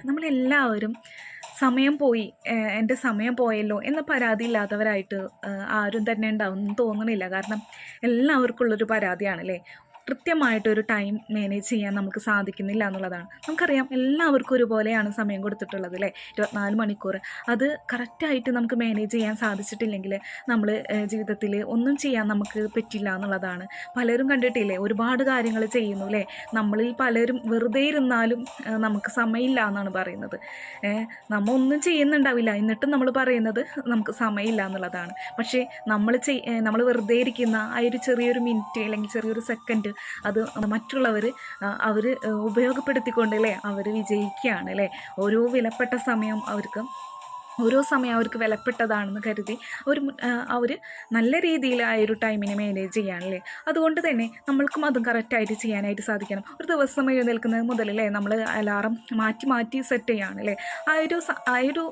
നമ്മളെല്ലാവരും സമയം പോയി, എൻ്റെ സമയം പോയല്ലോ എന്ന പരാതി ഇല്ലാത്തവരായിട്ട് ആരും തന്നെ ഉണ്ടാവുമെന്ന് തോന്നണില്ല. കാരണം എല്ലാവർക്കും ഉള്ളൊരു പരാതിയാണല്ലേ, കൃത്യമായിട്ടൊരു ടൈം മാനേജ് ചെയ്യാൻ നമുക്ക് സാധിക്കുന്നില്ല എന്നുള്ളതാണ്. നമുക്കറിയാം എല്ലാവർക്കും ഒരുപോലെയാണ് സമയം കൊടുത്തിട്ടുള്ളത് അല്ലേ, 24 മണിക്കൂർ. അത് കറക്റ്റായിട്ട് നമുക്ക് മാനേജ് ചെയ്യാൻ സാധിച്ചിട്ടില്ലെങ്കിൽ നമ്മൾ ജീവിതത്തിൽ ഒന്നും ചെയ്യാൻ നമുക്ക് പറ്റില്ല എന്നുള്ളതാണ്. പലരും കണ്ടിട്ടില്ലേ, ഒരുപാട് കാര്യങ്ങൾ ചെയ്യുന്നു അല്ലേ. നമ്മളിൽ പലരും വെറുതെ ഇരുന്നാലും നമുക്ക് സമയമില്ല എന്നാണ് പറയുന്നത്. നമ്മൾ ഒന്നും ചെയ്യുന്നുണ്ടാവില്ല, എന്നിട്ടും നമ്മൾ പറയുന്നത് നമുക്ക് സമയമില്ല എന്നുള്ളതാണ്. പക്ഷേ നമ്മൾ വെറുതെ ഇരിക്കുന്ന ആ ഒരു ചെറിയൊരു മിനിറ്റ് അല്ലെങ്കിൽ ചെറിയൊരു സെക്കൻഡ് അത് മറ്റുള്ളവർ അവർ ഉപയോഗപ്പെടുത്തിക്കൊണ്ട് അല്ലേ അവർ വിജയിക്കുകയാണ് അല്ലേ. ഓരോ വിലപ്പെട്ട സമയം അവർക്ക് വിലപ്പെട്ടതാണെന്ന് കരുതി അവർ നല്ല രീതിയിൽ ആ ഒരു ടൈമിനെ മാനേജ് ചെയ്യാനല്ലേ. അതുകൊണ്ട് തന്നെ നമ്മൾക്കും അതും കറക്റ്റായിട്ട് ചെയ്യാനായിട്ട് സാധിക്കണം. ഒരു ദിവസം എഴുന്നേൽക്കുന്നത് മുതലല്ലേ നമ്മൾ അലാറം മാറ്റി സെറ്റ് ചെയ്യുകയാണല്ലേ. ആ ഒരു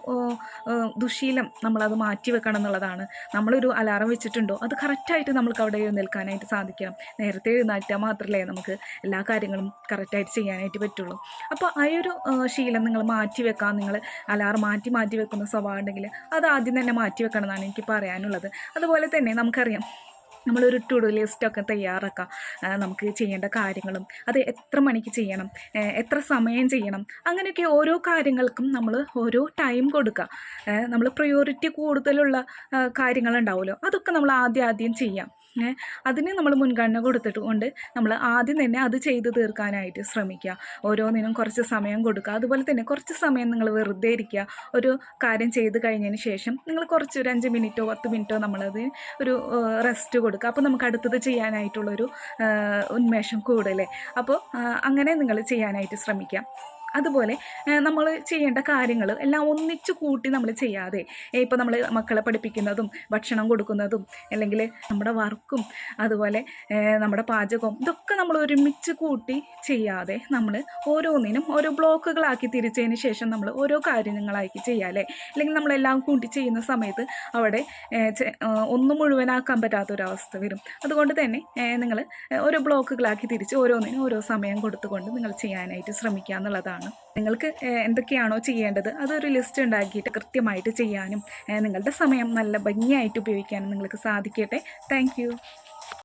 ദുശീലം നമ്മളത് മാറ്റി വെക്കണം എന്നുള്ളതാണ്. നമ്മളൊരു അലാറം വെച്ചിട്ടുണ്ടോ അത് കറക്റ്റായിട്ട് നമ്മൾക്ക് അവിടെ എഴുന്നേൽക്കാനായിട്ട് സാധിക്കണം. നേരത്തെ എഴുന്നേറ്റാൽ മാത്രമല്ലേ നമുക്ക് എല്ലാ കാര്യങ്ങളും കറക്റ്റായിട്ട് ചെയ്യാനായിട്ട് പറ്റുള്ളൂ. അപ്പോൾ ആ ഒരു ശീലം നിങ്ങൾ മാറ്റി വെക്കാം. നിങ്ങൾ അലാറം മാറ്റി വെക്കുന്ന സ്വഭാവം ഉണ്ടെങ്കിൽ അത് ആദ്യം തന്നെ മാറ്റി വെക്കണം എന്നാണ് എനിക്ക് പറയാനുള്ളത്. അതുപോലെ തന്നെ നമുക്കറിയാം, നമ്മളൊരു ടു ഡു ലിസ്റ്റൊക്കെ തയ്യാറാക്കാം. നമുക്ക് ചെയ്യേണ്ട കാര്യങ്ങളും അത് എത്ര മണിക്ക് ചെയ്യണം, എത്ര സമയം ചെയ്യണം, അങ്ങനെയൊക്കെ ഓരോ കാര്യങ്ങൾക്കും നമ്മൾ ഓരോ ടൈം കൊടുക്കുക. നമ്മൾ പ്രയോറിറ്റി കൂടുതലുള്ള കാര്യങ്ങളുണ്ടാവുമല്ലോ, അതൊക്കെ നമ്മൾ ആദ്യം ചെയ്യാം. അതിന് നമ്മൾ മുൻഗണന കൊടുത്തിട്ടുകൊണ്ട് നമ്മൾ ആദ്യം തന്നെ അത് ചെയ്ത് തീർക്കാനായിട്ട് ശ്രമിക്കുക. ഓരോന്നിനും കുറച്ച് സമയം കൊടുക്കുക. അതുപോലെ തന്നെ കുറച്ച് സമയം നിങ്ങൾ വെറുതെ ഇരിക്കുക. ഒരു കാര്യം ചെയ്ത് കഴിഞ്ഞതിന് ശേഷം നിങ്ങൾ കുറച്ച് ഒരു 5 മിനിറ്റോ 10 മിനിറ്റോ നമ്മളത് ഒരു റെസ്റ്റ് കൊടുക്കുക. അപ്പോൾ നമുക്ക് അടുത്തത് ചെയ്യാനായിട്ടുള്ളൊരു ഉന്മേഷം കൂടുതലേ. അപ്പോൾ അങ്ങനെ നിങ്ങൾ ചെയ്യാനായിട്ട് ശ്രമിക്കുക. അതുപോലെ നമ്മൾ ചെയ്യേണ്ട കാര്യങ്ങൾ എല്ലാം ഒന്നിച്ചു കൂട്ടി നമ്മൾ ചെയ്യാതെ, ഇപ്പോൾ നമ്മൾ മക്കളെ പഠിപ്പിക്കുന്നതും ഭക്ഷണം കൊടുക്കുന്നതും അല്ലെങ്കിൽ നമ്മുടെ വർക്കും അതുപോലെ നമ്മുടെ പാചകവും ഇതൊക്കെ നമ്മൾ ഒരുമിച്ച് കൂട്ടി ചെയ്യാതെ നമ്മൾ ഓരോന്നിനും ഓരോ ബ്ലോക്കുകളാക്കി തിരിച്ചതിന് ശേഷം നമ്മൾ ഓരോ കാര്യങ്ങളാക്കി ചെയ്യാമല്ലേ. അല്ലെങ്കിൽ നമ്മളെല്ലാം കൂട്ടി ചെയ്യുന്ന സമയത്ത് അവിടെ ഒന്നും മുഴുവനാക്കാൻ പറ്റാത്തൊരവസ്ഥ വരും. അതുകൊണ്ട് തന്നെ നിങ്ങൾ ഓരോ ബ്ലോക്കുകളാക്കി തിരിച്ച് ഓരോന്നിനും ഓരോ സമയം കൊടുത്തുകൊണ്ട് നിങ്ങൾ ചെയ്യാനായിട്ട് ശ്രമിക്കുക എന്നുള്ളതാണ്. നിങ്ങൾക്ക് എന്തൊക്കെയാണോ ചെയ്യേണ്ടത് അതൊരു ലിസ്റ്റ് ഉണ്ടാക്കിയിട്ട് കൃത്യമായിട്ട് ചെയ്യാനും നിങ്ങളുടെ സമയം നല്ല ഭംഗിയായിട്ട് ഉപയോഗിക്കാനും നിങ്ങൾക്ക് സാധിക്കട്ടെ. താങ്ക്